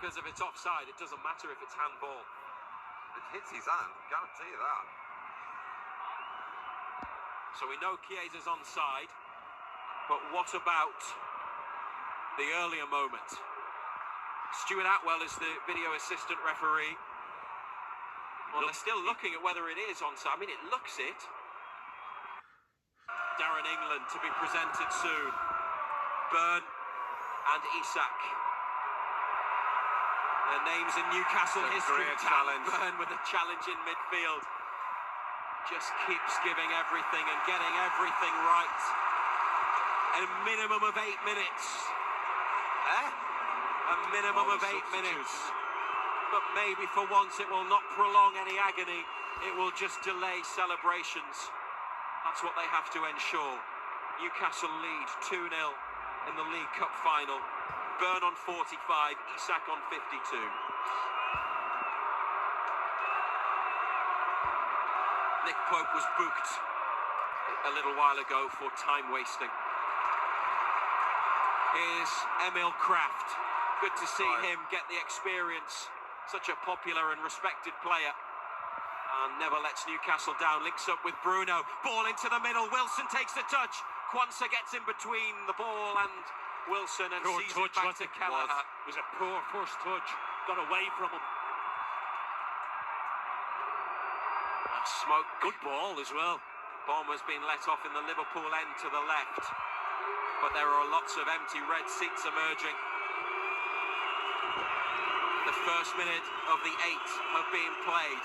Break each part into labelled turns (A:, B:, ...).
A: Because if it's offside, it doesn't matter if it's handball.
B: It hits his hand, guarantee you that.
A: So we know Chiesa's onside, but what about the earlier moment? Stuart Atwell is the video assistant referee. Well, they're still looking at whether it is onside. I mean, it looks it. Darren England to be presented soon. Byrne and Isak. Their names in Newcastle history.
B: Challenge.
A: Byrne with a challenge in midfield. Just keeps giving everything and getting everything right. A minimum of 8 minutes. A minimum of 8 minutes. But maybe for once it will not prolong any agony. It will just delay celebrations. That's what they have to ensure. Newcastle lead 2-0 in the League Cup final. Byrne on 45, Isak on 52. Nick Pope was booked a little while ago for time wasting. Here's Emil Kraft. Good to see him get the experience. Such a popular and respected player. And never lets Newcastle down. Links up with Bruno. Ball into the middle. Wilson takes the touch. Quansah gets in between the ball and Wilson and sees it back to Kelleher.
C: It was a poor first touch. Got away from him.
A: Smoke. Good ball as well. Bomb has been let off in the Liverpool end to the left. But there are lots of empty red seats emerging. The first minute of the 8 have been played.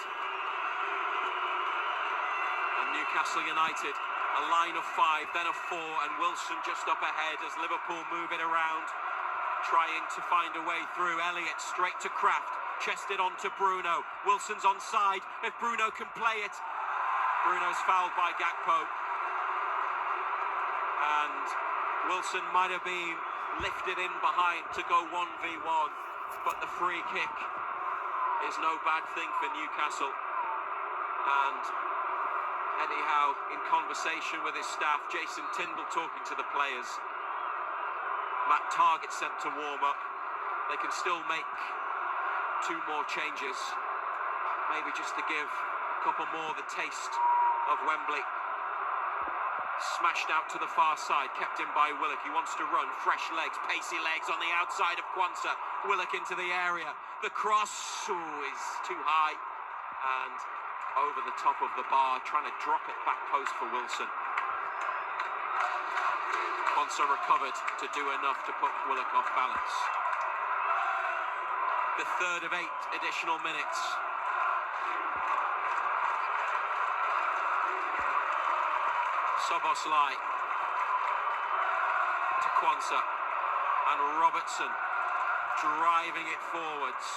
A: And Newcastle United, a line of 5, then of 4, and Wilson just up ahead as Liverpool move it around, trying to find a way through. Elliott straight to Kraft, chested onto Bruno. Wilson's onside, if Bruno can play it. Bruno's fouled by Gakpo. And Wilson might have been lifted in behind to go 1v1, but the free kick is no bad thing for Newcastle. And Eddie Howe in conversation with his staff, Jason Tindall talking to the players. Matt Targett sent to warm up. They can still make 2 more changes, maybe just to give a couple more the taste of Wembley. Smashed out to the far side, kept in by Willock. He wants to run, fresh legs, pacey legs on the outside of Quansah. Willock into the area. The cross is too high and over the top of the bar, trying to drop it back post for Wilson. Quansah recovered to do enough to put Willock off balance. The third of 8 additional minutes. Szoboszlai to Quansah and Robertson driving it forwards.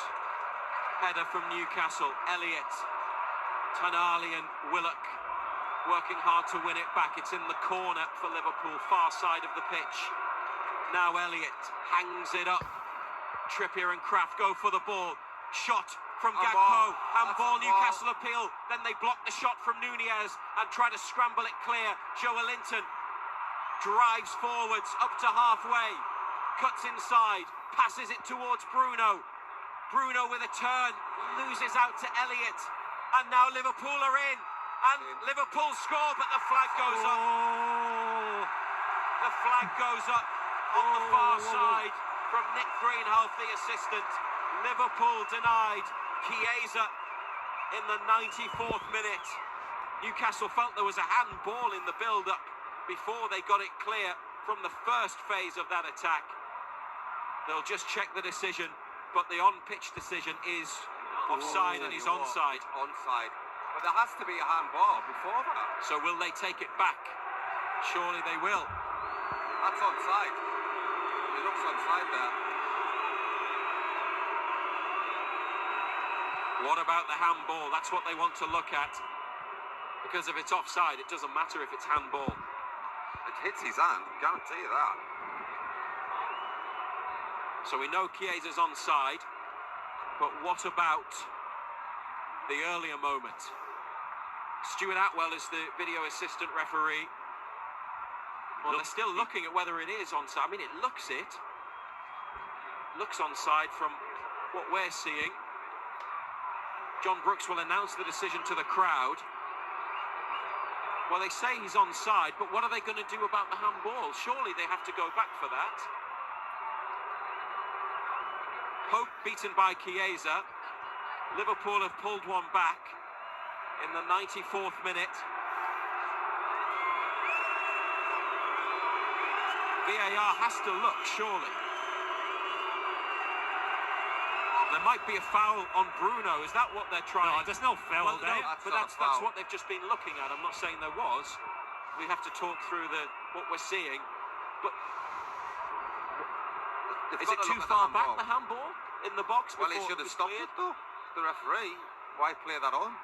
A: Header from Newcastle. Elliott, Tonali and Willock working hard to win it back. It's in the corner for Liverpool, far side of the pitch. Now Elliott hangs it up. Trippier and Kraft go for the ball. Shot from Gakpo. Handball, Newcastle appeal. Then they block the shot from Nunez and try to scramble it clear. Joelinton drives forwards up to halfway. Cuts inside. Passes it towards Bruno. Bruno with a turn. Loses out to Elliott. And now Liverpool are in. And Liverpool score, but the flag goes up. The flag goes up on the far side from Nick Greenhalgh, the assistant. Liverpool denied. Chiesa in the 94th minute. Newcastle felt there was a handball in the build-up before they got it clear from the first phase of that attack. They'll just check the decision, but the on-pitch decision is offside and he's onside.
B: Onside. But there has to be a handball before that.
A: So will they take it back? Surely they will.
B: That's onside. It looks onside there.
A: What about the handball? That's what they want to look at. Because if it's offside, it doesn't matter if it's handball.
B: It hits his hand, guarantee you that.
A: So we know Chiesa's onside, but what about the earlier moment? Stuart Atwell is the video assistant referee. Well, they're still looking at whether it is onside. I mean, it looks onside from what we're seeing. John Brooks will announce the decision to the crowd. Well, they say he's onside, but what are they going to do about the handball? Surely they have to go back for that. Pope beaten by Chiesa. Liverpool have pulled one back in the 94th minute. VAR has to look, surely. There might be a foul on Bruno. Is that what they're trying?
C: No, there's no foul there.
A: But that's what they've just been looking at. I'm not saying there was. We have to talk through what we're seeing. But is it too far back, the handball, in the box?
B: Well, he should have stopped it, though. The referee, why play that on?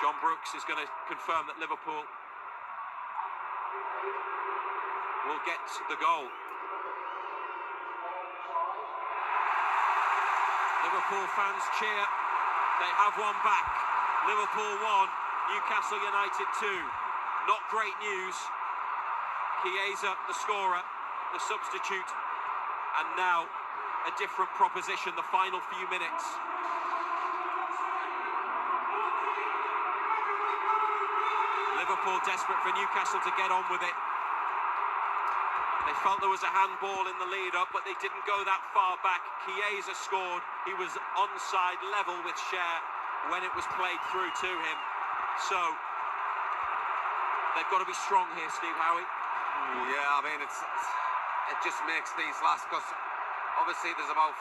A: John Brooks is going to confirm that Liverpool will get the goal. Liverpool fans cheer. They have one back. Liverpool 1, Newcastle United 2. Not great news. Chiesa, the scorer, the substitute, and now a different proposition the final few minutes. Liverpool desperate for Newcastle to get on with it. They felt there was a handball in the lead-up, but they didn't go that far back. Chiesa scored. He was onside level with Cher when it was played through to him. So, they've got to be strong here, Steve Howie.
B: Yeah, I mean, it just makes these last, because obviously there's about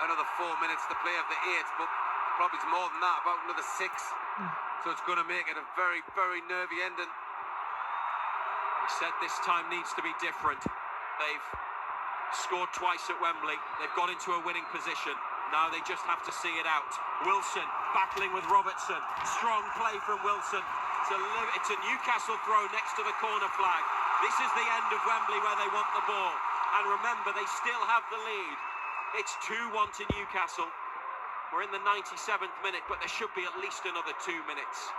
B: another 4 minutes to play of the 8, but probably more than that, about another 6. So it's going to make it a very, very nervy ending.
A: We said this time needs to be different. They've scored twice at Wembley. They've got into a winning position. Now they just have to see it out. Wilson battling with Robertson. Strong play from Wilson. It's a Newcastle throw next to the corner flag. This is the end of Wembley where they want the ball. And remember, they still have the lead. It's 2-1 to Newcastle. We're in the 97th minute, but there should be at least another 2 minutes.